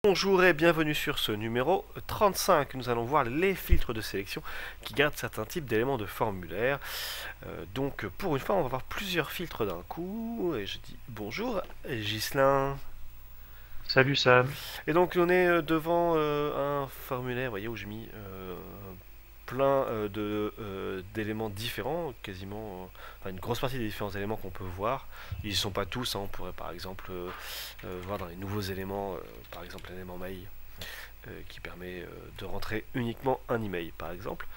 Bonjour et bienvenue sur ce numéro 35. Nous allons voir les filtres de sélection qui gardent certains types d'éléments de formulaire. Donc pour une fois, on va voir plusieurs filtres d'un coup. Et je dis bonjour, Ghislain. Salut Sam. Et donc on est devant un formulaire, vous voyez, où j'ai mis plein d'éléments différents, quasiment enfin, une grosse partie des différents éléments qu'on peut voir. Ils ne sont pas tous, hein, on pourrait par exemple voir dans les nouveaux éléments, par exemple l'élément mail qui permet de rentrer uniquement un email par exemple,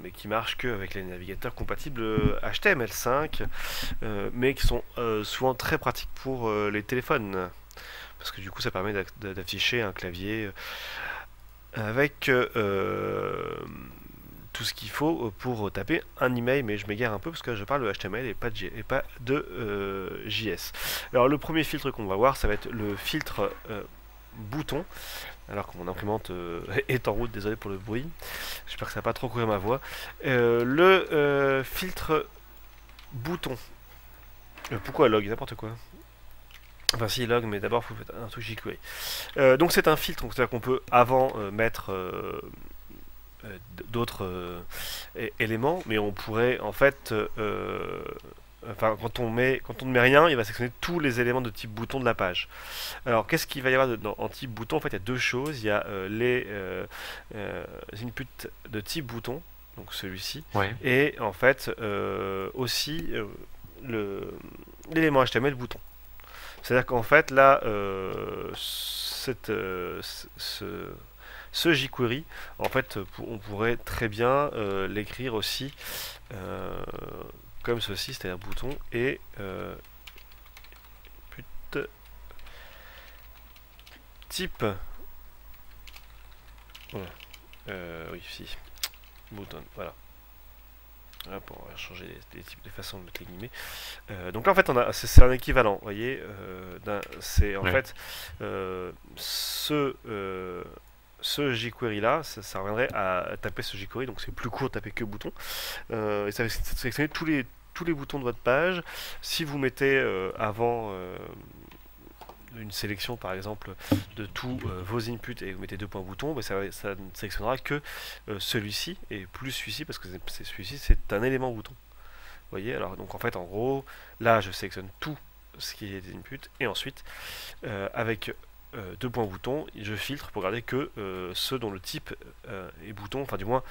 mais qui marche qu'avec les navigateurs compatibles HTML5, mais qui sont souvent très pratiques pour les téléphones, parce que du coup ça permet d'afficher un clavier avec tout ce qu'il faut pour taper un email, mais je m'égare un peu parce que je parle de HTML et pas de JS. Alors le premier filtre qu'on va voir, ça va être le filtre bouton, alors que mon imprimante est en route, désolé pour le bruit, j'espère que ça va pas trop courir ma voix. Le filtre bouton, pourquoi log, n'importe quoi. Enfin si log, mais d'abord il faut faire un truc jQuery. Donc c'est un filtre, c'est-à-dire qu'on peut avant mettre d'autres éléments, mais on pourrait en fait enfin, quand on ne met rien, il va sélectionner tous les éléments de type bouton de la page. Alors, qu'est-ce qu'il va y avoir en type bouton? En fait, il y a deux choses. Il y a les inputs de type bouton, donc celui-ci, Ouais. et en fait aussi l'élément HTML bouton. C'est-à-dire qu'en fait, là, ce jQuery, en fait, on pourrait très bien l'écrire aussi euh, comme ceci, c'est-à-dire bouton et type. Voilà. Oui, si. Bouton, voilà. Hop, on va changer les façons de mettre les guillemets. Donc là, en fait, c'est un équivalent. Vous voyez, c'est en Ouais. fait ce jQuery là, ça reviendrait à taper ce jQuery, donc c'est plus court de taper que bouton. Et ça va sélectionner tous les boutons de votre page. Si vous mettez avant une sélection par exemple de tous vos inputs et vous mettez deux points boutons, bah, ça ne sélectionnera que celui-ci et plus celui-ci parce que celui-ci c'est un élément bouton. Vous voyez, alors donc en fait en gros là je sélectionne tout ce qui est des inputs et ensuite avec deux points boutons je filtre pour garder que ceux dont le type est bouton, enfin du moins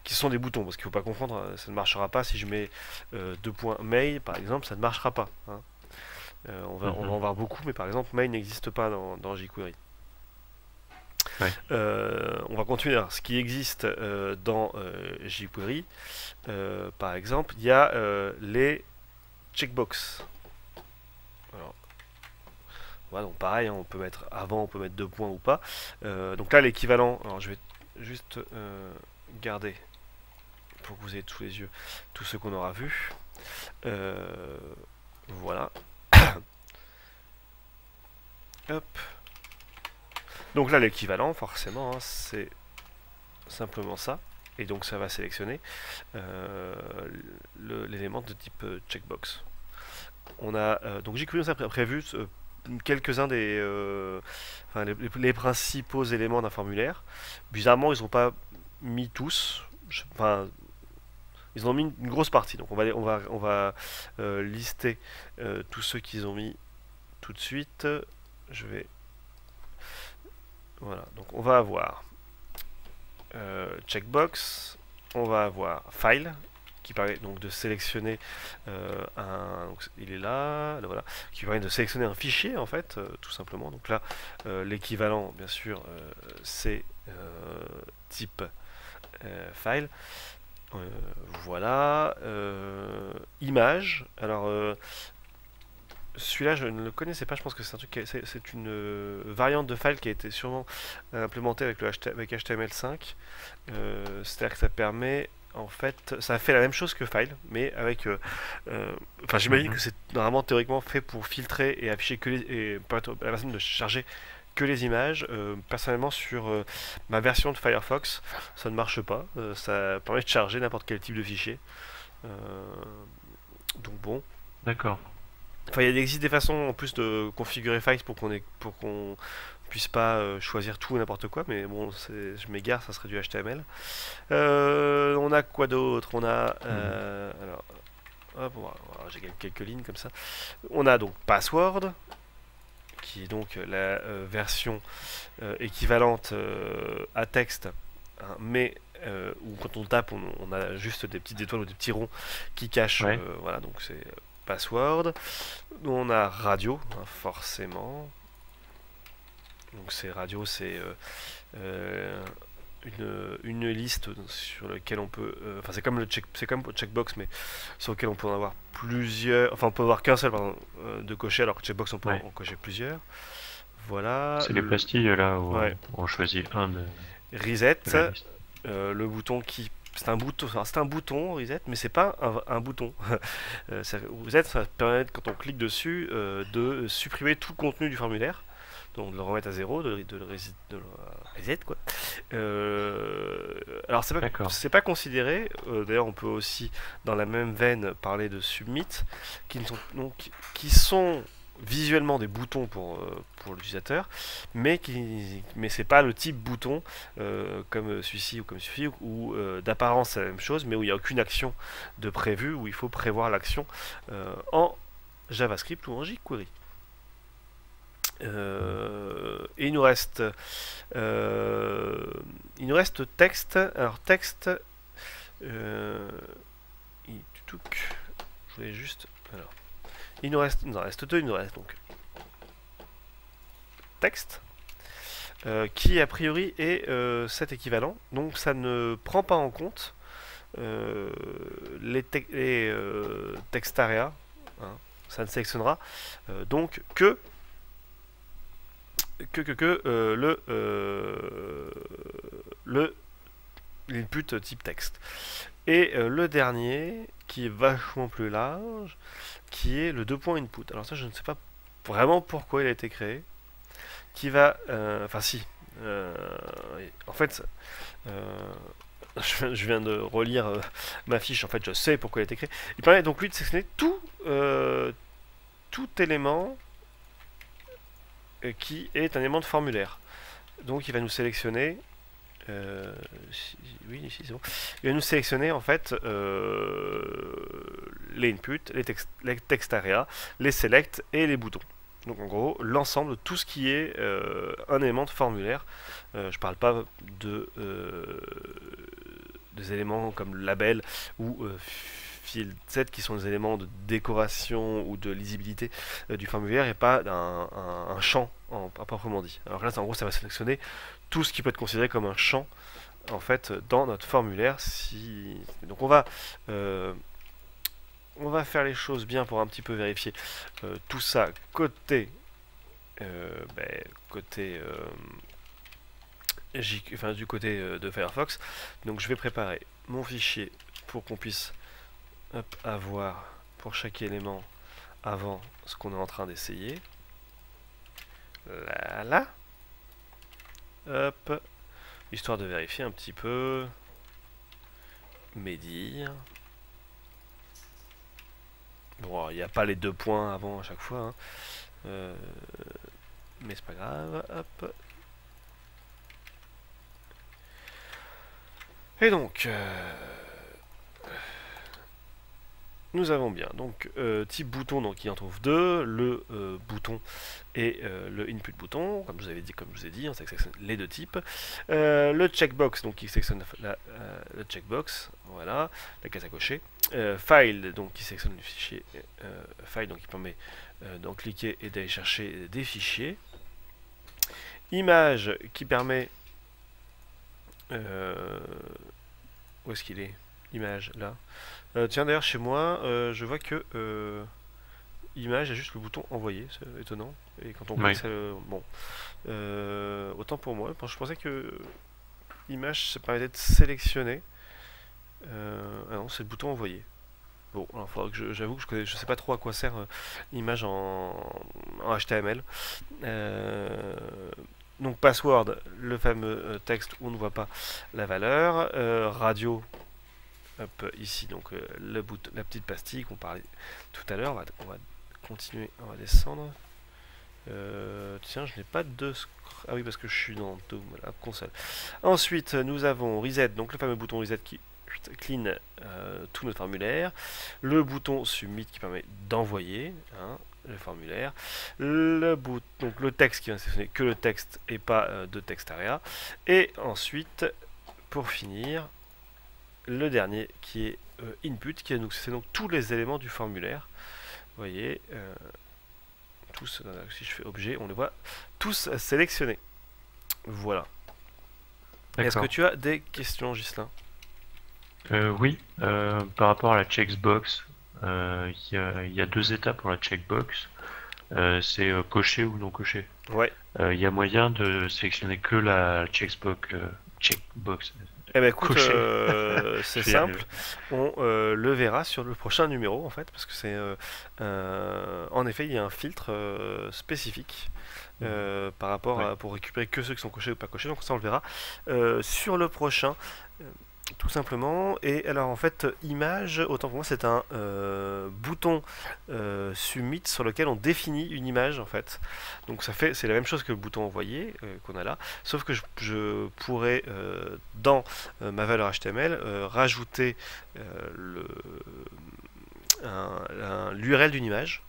qui sont des boutons, parce qu'il ne faut pas confondre, ça ne marchera pas si je mets deux points mail par exemple, ça ne marchera pas, hein. On va en Mhm. voir beaucoup, mais par exemple, mail n'existe pas dans jQuery. Ouais. On va continuer. Alors, ce qui existe dans jQuery, par exemple, il y a les checkbox. Alors, voilà, donc pareil, hein, on peut mettre avant, on peut mettre deux points ou pas. Donc là, l'équivalent, alors je vais juste garder pour que vous ayez tous les yeux tous ceux qu'on aura vus. Voilà. Hop. Donc là, l'équivalent, forcément, hein, c'est simplement ça. Et donc ça va sélectionner euh, l'élément de type checkbox. On a donc jQuery a prévu quelques-uns des enfin, les principaux éléments d'un formulaire. Bizarrement, ils n'ont pas mis tous. Enfin, ils en ont mis une grosse partie. Donc on va lister tous ceux qu'ils ont mis tout de suite. Je vais voilà. Donc on va avoir checkbox, on va avoir file qui permet donc de sélectionner donc il est là, voilà, qui permet de sélectionner un fichier en fait, tout simplement. Donc là, l'équivalent, bien sûr, c'est type file. Euh, voilà, image. Alors celui-là, je ne le connaissais pas. Je pense que c'est un truc, c'est une variante de file qui a été sûrement implémentée avec avec HTML5. C'est-à-dire que ça permet, en fait, ça fait la même chose que file, mais avec. Enfin, j'imagine que Mhm. c'est normalement théoriquement fait pour filtrer et afficher que et permettre à la personne de charger que les images. Personnellement, sur ma version de Firefox, ça ne marche pas. Ça permet de charger n'importe quel type de fichier. Euh, donc bon. D'accord. Enfin, il existe des façons en plus de configurer Files pour qu'on puisse pas choisir tout et n'importe quoi, mais bon, je m'égare, ça serait du HTML. On a quoi d'autre? On a alors, hop, j'ai quelques lignes comme ça. On a donc password, qui est donc la version équivalente à texte, hein, mais où quand on tape, on a juste des petites étoiles ou des petits ronds qui cachent. Ouais. Voilà, donc c'est password. On a radio, hein, forcément. Donc c'est radio, c'est une liste sur laquelle on peut. Enfin, c'est comme c'est comme le checkbox, mais sur lequel on peut en avoir plusieurs. Enfin, on peut avoir qu'un seul pardon, de cocher, alors que checkbox on peut Ouais. en cocher plusieurs. Voilà. C'est les pastilles là où Ouais. on choisit un de Reset, la liste. le bouton qui. C'est un bouton reset, mais c'est pas un bouton. Reset, ça permet quand on clique dessus de supprimer tout le contenu du formulaire, donc de le remettre à zéro, de le reset quoi. Alors D'accord. c'est pas considéré. D'ailleurs, on peut aussi dans la même veine parler de submit, qui sont visuellement des boutons pour l'utilisateur, mais c'est pas le type bouton comme celui-ci ou comme celui-ci, où d'apparence c'est la même chose, mais où il n'y a aucune action de prévue, où il faut prévoir l'action en JavaScript ou en jQuery. Et il nous reste texte. Alors texte, je voulais juste. Alors, il nous reste deux. Il nous reste donc texte, qui a priori est cet équivalent. Donc ça ne prend pas en compte les text area. Hein. Ça ne sélectionnera donc que l'input type texte. Et le dernier, qui est vachement plus large, qui est le 2 points input. Alors ça, je ne sais pas vraiment pourquoi il a été créé. Qui va... Enfin si. En fait, je viens de relire ma fiche. En fait, je sais pourquoi il a été créé. Il permet donc lui de sélectionner tout élément qui est un élément de formulaire. Donc il va nous sélectionner. Oui, ici c'est bon. Il va nous sélectionner en fait les inputs, les text area, les select et les boutons. Donc en gros, l'ensemble de tout ce qui est un élément de formulaire. Je parle pas des éléments comme le label ou field set qui sont des éléments de décoration ou de lisibilité du formulaire et pas un champ à proprement dit. Alors là, en gros, ça va sélectionner tout ce qui peut être considéré comme un champ en fait dans notre formulaire. Donc on va faire les choses bien pour un petit peu vérifier tout ça côté du côté de Firefox. Donc je vais préparer mon fichier pour qu'on puisse avoir pour chaque élément avant ce qu'on est en train d'essayer. Là. Hop. Histoire de vérifier un petit peu mes dires. Bon, il n'y a pas les 2 points avant à chaque fois. Hein. Mais c'est pas grave. Hop. Et donc, nous avons bien donc type bouton, donc il en trouve deux, le bouton et le input bouton, comme je vous avais dit, comme je vous ai dit, on sélectionne les deux types. Le checkbox, donc il sélectionne le checkbox, voilà, la case à cocher. File, donc qui sélectionne le fichier file, donc il permet d'en cliquer et d'aller chercher des fichiers. Image qui permet où est-ce qu'il est? Image, là. Tiens, d'ailleurs, chez moi, je vois que image a juste le bouton envoyer, c'est étonnant. Et quand on clique, ça, bon. Autant pour moi, je pensais que image, ça permettait de sélectionner. Ah non, c'est le bouton envoyer. Bon, alors faudra que j'avoue que je sais pas trop à quoi sert image en HTML. Donc password, le fameux texte où on ne voit pas la valeur. Radio, hop, ici donc la petite pastille qu'on parlait tout à l'heure. On va continuer, on va descendre. Tiens, je n'ai pas de... Ah oui, parce que je suis dans Doom, la console. Ensuite, nous avons Reset, donc le fameux bouton Reset qui clean tout notre formulaire. Le bouton Submit qui permet d'envoyer le formulaire. Donc le texte qui va sélectionner que le texte et pas de texte area. Et ensuite, pour finir, le dernier qui est Input, qui est c'est donc tous les éléments du formulaire. Vous voyez, tous, si je fais objet, on les voit tous sélectionnés. Voilà. Est-ce que tu as des questions, Ghislain? Oui, par rapport à la checkbox, il y a deux étapes pour la checkbox. C'est coché ou non coché. Ouais. Il y a moyen de sélectionner que la checkbox. Eh ben écoute, c'est simple, on le verra sur le prochain numéro en fait, parce que c'est en effet il y a un filtre spécifique par rapport à, pour récupérer que ceux qui sont cochés ou pas cochés, donc ça on le verra sur le prochain. Tout simplement. Et alors en fait, image, autant pour moi, c'est un bouton submit sur lequel on définit une image en fait. Donc ça fait, c'est la même chose que le bouton envoyer qu'on a là, sauf que je pourrais dans ma valeur HTML rajouter l'URL d'une image.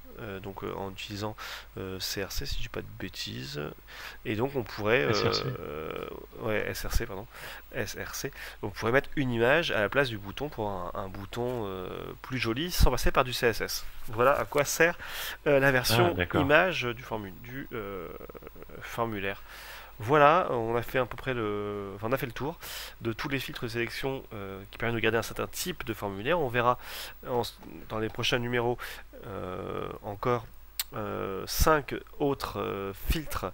Donc en utilisant CRC si je dis pas de bêtises, et donc on pourrait SRC. ouais, SRC pardon, SRC, on pourrait mettre une image à la place du bouton pour un bouton plus joli sans passer par du CSS. Voilà à quoi sert la version image du formulaire. Voilà, on a fait à peu près on a fait le tour de tous les filtres de sélection qui permettent de garder un certain type de formulaire. On verra dans les prochains numéros encore 5 autres filtres,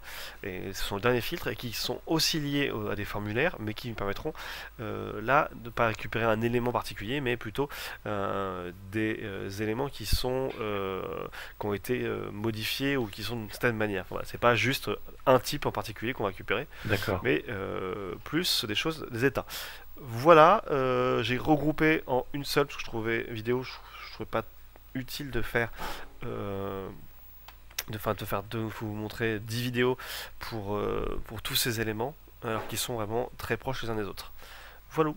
et ce sont les derniers filtres, et qui sont aussi liés à des formulaires, mais qui me permettront là de ne pas récupérer un élément particulier, mais plutôt des éléments qui ont été modifiés ou qui sont d'une certaine manière. Voilà, c'est pas juste un type en particulier qu'on va récupérer, mais plus des choses, des états. Voilà, j'ai regroupé en une seule, parce que je trouvais vidéo, je trouvais pas utile de faire de vous montrer 10 vidéos pour tous ces éléments, alors qu'ils sont vraiment très proches les uns des autres. Voilà.